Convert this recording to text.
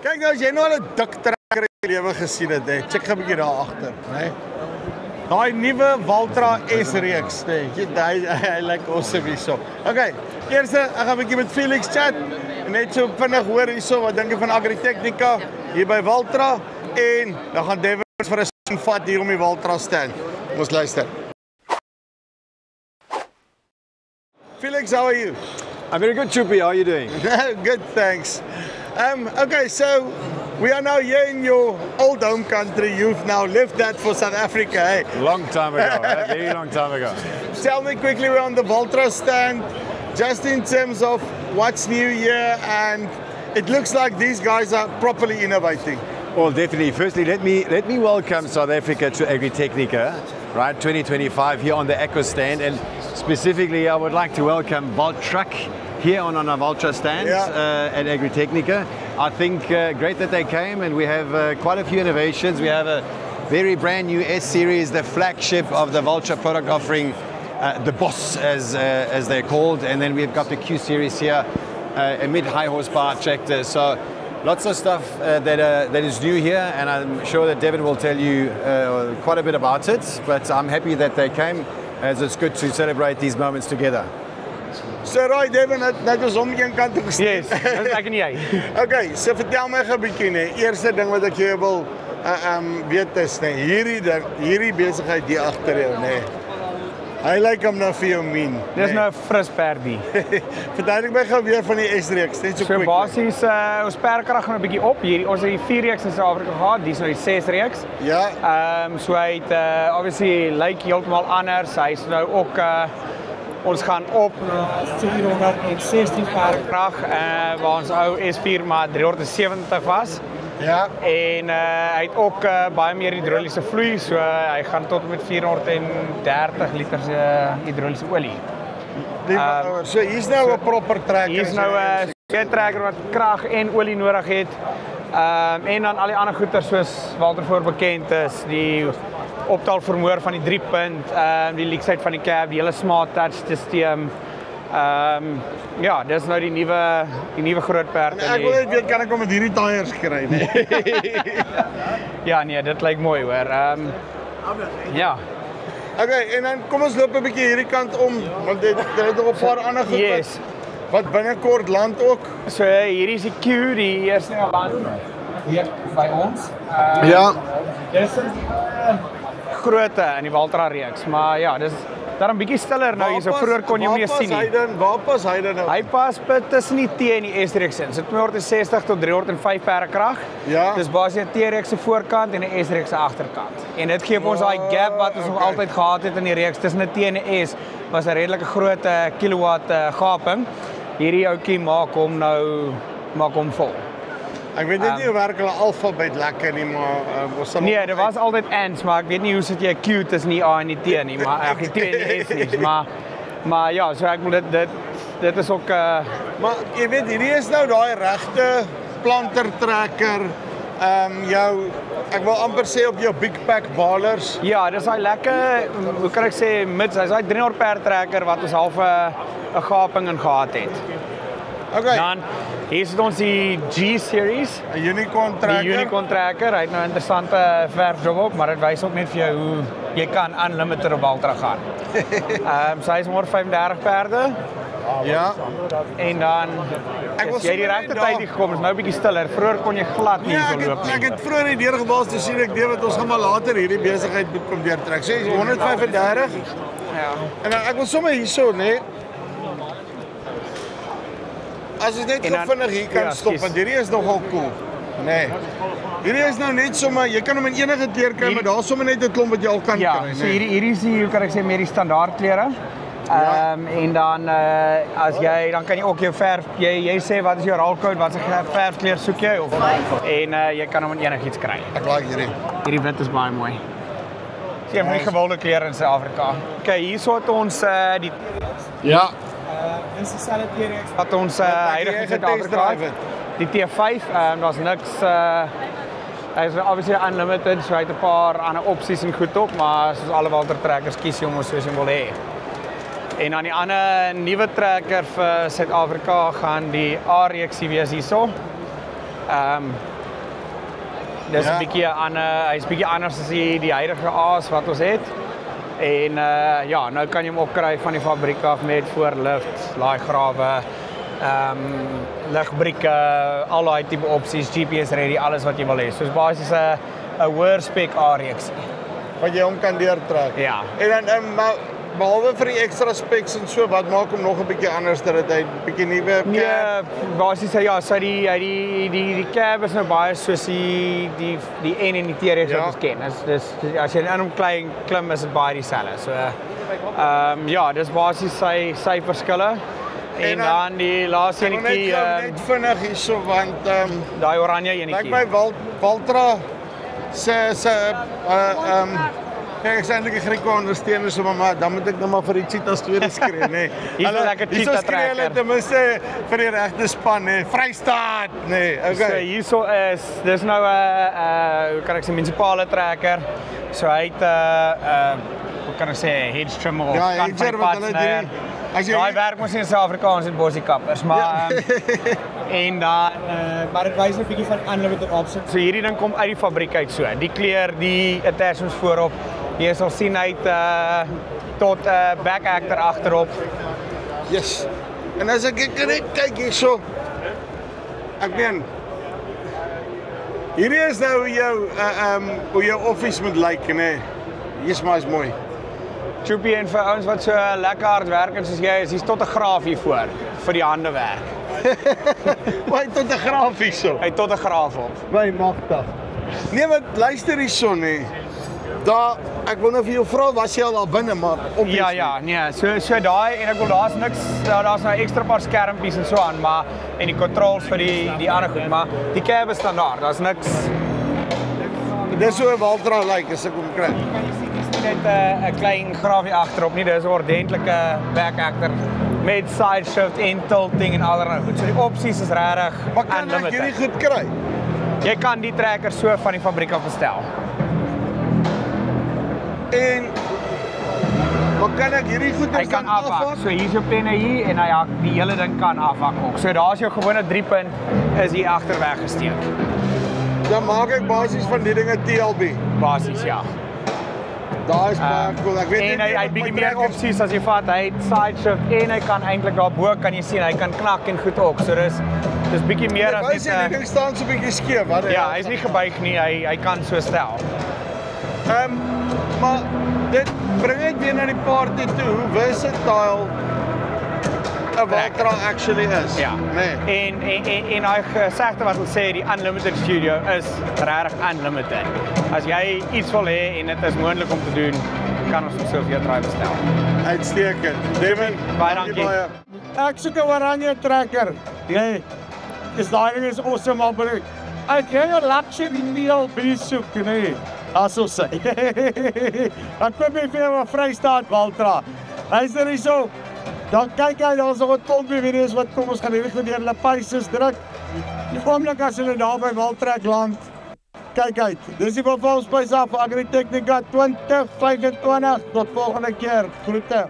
Kyk nou, as jy nou al 'n dik trekker in jou lewe gesien het, hè, check gou 'n bietjie daar agter, né? Daai nuwe Valtra S-reeks, né? Hy lyk awesome hierso. Okay, eers ek gaan 'n bietjie met Felix chat. Net so vinnig hoor hierso wat dink jy van Agritechnica hier by Valtra en dan gaan Devin vir 'n sien vat hier om die Valtra stand. Ons luister. Felix, how are you? I'm very good, Chupi. How are you doing? Good, thanks. Okay, so we are now here in your old home country. You've now left that for South Africa, eh? Long time ago, a very long time ago. Tell me quickly, we're on the Valtra stand, just in terms of what's new here, and it looks like these guys are properly innovating. Well, definitely. Firstly, let me welcome South Africa to Agritechnica, right? 2025 here on the Echo stand, and specifically, I would like to welcome Valtruck here on our Valtra stand at Agritechnica. I think great that they came, and we have quite a few innovations. We have a very brand new S-Series, the flagship of the Valtra product offering, the Boss as they're called, and then we've got the Q-Series here, a mid-high horsepower tractor. So lots of stuff that is new here, and I'm sure that Devin will tell you quite a bit about it, but I'm happy that they came, as it's good to celebrate these moments together. So right, Devin, net is om een kant toe gestuur. Yes, dis ek en jy. Okay, so vertel my gou 'n bietjie, nee. Eerste ding wat ek jou wil weet is, nee, hierdie besigheid hier agter jou, nee. Hy lyk hom nou vir jou mean. Dis nou 'n fris perdie. Verduidelik my gou weer van die S-reeks, net so quick. So basies ons perkrag gaan 'n bietjie op. Hierdie ons het die 4 reeks in Suid-Afrika gehad, dis nou die 6 reeks. Ja. So hy het obviously lyk heeltemal anders. Hy's nou ook ons gaan op 416 perkrag waar ons ou S4 maar 370 was. Ja. En hy het ook baie meer hidroliese vloei, so hy gaan tot met 430 liter hidroliese olie. So hier's nou 'n proper trekker. Hier's nou 'n trekker wat krag en olie nodig het. En dan al die ander goeder soos Walter voor bekend is, die optel vermoë van die 3-punt, die leksheid van die cab, die hele smart touch stelsel. Ja, dis nou die nuwe groot perd. Ek wil net weet, kan ek hom met hierdie tyres kry, nee? Ja, nee, dit lyk mooi hoor. Ja. Okay, en dan kom ons loop 'n bietjie hierdie kant om, want dit het nog 'n paar ander goed. Yes. Wat binnekort land ook. So hierdie is die Q, die eerste land hier by ons. Ja. Dis 'n grootte in die Valtra reeks, maar ja, dis daarom bietjie stiller nou hier. So vroeër kon jy hom nie sien nie. Waar pas hy dan nou? Hy pas tussen die T en die S-reeks in. So 260 tot 305 perkrag. Ja. Dis basies 'n T-reeks se voorkant en 'n S-reeks se agterkant. En dit gee ons daai gap wat ons nog altyd gehad het in die reeks tussen 'n T en 'n S, was 'n redelike groot kilowatt gaping. Hierdie ouetjie maak hom vol. Ek weet net nie hoe werk hulle alfabet lekker nie, maar ons sal nee, dit was altyd ants, maar ek weet nie hoe sit jy 'n Q tussen die A en die T nie, maar ek die T en die S nie, maar ja, so ek moet dit is ook maar jy weet hierdie is nou daai regte planter trekker. Ek wil amper sê op jou big pack balers. Ja, dis daai lekker, hoe kan ek sê, hy's daai 300 per trekker wat ons half 'n gaping in gehad het. Okay. Dan hier sit ons die G-series, 'n unicorn trekker. Die unicorn trekker, hy het nou 'n interessante verfjob ook, maar dit wys ook net vir jou hoe jy kan unlimited op Valtra gaan. So hy is 135 perde. Ja. En dan jy die regte tyd hier gekom, is nou 'n bietjie stiller. Vroeër kon jy glad nie so loop nie. Ek het vroeër die deur gebaas te sien ek David ons gaan maar later hierdie besigheid moet kom deurtrek. Sê 135. Ja. En dan ek wil sommer hierso, nê. As ons net vinnig hier kan stop, want hierdie is nogal cool. Nee. Hierdie is nou net sommer, jy kan hom in enige kleur kry, maar daar's sommer net 'n klomp wat jy al kan kry, nee. Ja, so hierdie is hoe kan ek sê met die standaard kleure. En dan as jy dan kan jy ook jou verf jy sê wat is jou rollcode, wat se verfkleur soek jy of en jy kan hom in enigiets kry. Ek like hierdie. Hierdie wit is baie mooi. Dis 'n mooi gewilde kleur in Suid-Afrika. Okay, hierso het ons die ja. Dis dieselfde T-reeks wat ons huidige Suid-Afrika het. Die T5, daar's niks hy is obviously unlimited, so hy het 'n paar ander opsies en goed op, maar soos alle Valtra trekkers kies jy hom soos jy wil hê. En dan die ander nuwe trekker vir Suid-Afrika gaan die A-reeksie wees hierso. Dis Ja. 'n bietjie hy's bietjie anders as die huidige A's wat ons het. En ja, nou kan jy hom opkry van die fabriek af met voorlift, laaigrawe, ligbrieke, al daai tipe opsies, GPS ready, alles wat jy wil hê. Soos basies 'n hoër spec A-reeks. Wat jy hom kan deurtrek. Ja. En dan maar behalwe vir die ekstra specs en so, wat maak hom nog 'n bietjie anders dat hy bietjie nuwe Nee, basies ja, so die cab is nou baie soos die N en die T-reeks wat ons ken. Dis as jy in hom klim is dit baie dieselfde. So ja, dis basies sy verskille. En dan die laaste enetjie net vinnig hierso want daai oranje enetjie. lyk my Valtra se ek is eintlik 'n Griekse ondersteuner so maar dan moet ek nou maar vir die cheetahs tweede skree nê. Hier's 'n lekker cheetah trekker. Hulle ten minste vir die regte span nê. Vrystaat nê. So Okay. hierso dis nou 'n hoe kan ek sê munisipale trekker. So hy het hoe kan ek sê hedge trimmer of Ja, kant van hedger die wat pad hulle sny. doen. As jy Daai werk mos nie in Suid-Afrikaans en bosie kappers, maar en dan Maar dit wys 'n bietjie van unlimited options. so hierdie ding kom uit die fabriek uit so. Die kleur, die attachments voorop. Jy sal sien hy het tot back actor agterop. Yes. En as ek net kyk hierso. Ek meen hierdie is nou hoe jou office moet lyk nê. Hier's maar is mooi. Choopie en vir ouens wat so lekker hard werk en soos jy is, hier's tot 'n graaf hier voor vir die hande werk. Waar tot 'n graaf hierso. Hy het tot 'n graaf op. My magtig. Nee, maar luister hierson nê. Daar ek wil nou vir jou vra was jy al daar binne maar op Ja, nee, so daai en ek wil daar's niks daar's nou ekstra paar skermpies en so aan, maar en die controls vir die ander goed, maar die cab is standaard. Daar's niks. Dis so 'n Valtra lyk as ek hom kry. Dis nie net 'n klein graafie agterop nie, dis 'n ordentlike back actor met side shift en tilting en allerlei goed. So die opsies is regtig Maar kan ek hierdie goed kry? Jy kan die trekker so van die fabriek af bestel. En maar kan ek hierdie goed Hy kan afhak. So hier's jou penne hier en hy hak die hele ding kan afhak ook. So daar's jou gewone 3-punt is hier agter weggesteek. Dan maak ek basies van die dinge TLB. Basies ja. Daar is baie cool. Ek weet En hy wat bietjie my meer trekker- opsies as jy vat. Hy het side shift en hy kan eintlik daarbo kan jy sien hy kan knak en goed ook. So dis bietjie meer as Wys jy die net ding staan so 'n bietjie skeef, wat? ja, hy's nie gebuig nie. Hy kan so stel. Maar dit bring ek weer na die party toe. Hoe versatile 'n Valtra actually is. Ja. Nee. En daai gesegde wat hulle sê die unlimited studio is regtig unlimited. As jy iets wil hê en dit is moontlik om te doen, kan ons hom so vir jou draai bestel. Uitstekend. Devin, Baie dankie. Ek soek 'n oranje trekker. Nee. Dis daai ding is awesome al bring. Ek gaan 'n luxury meal besoek, nee. Aso sê. Ek kom weer vir 'n Vrystaat Valtra. Hy's er hierso. Dan kyk hy, daar's nog 'n klompie video's wat kom ons gaan hierdie goed deur hulle pieces druk. Die oomblik as hulle daar by Valtrek land, kyk uit. Dis die Bevelspuis af Agritechnica 2025. Tot volgende keer. Groete.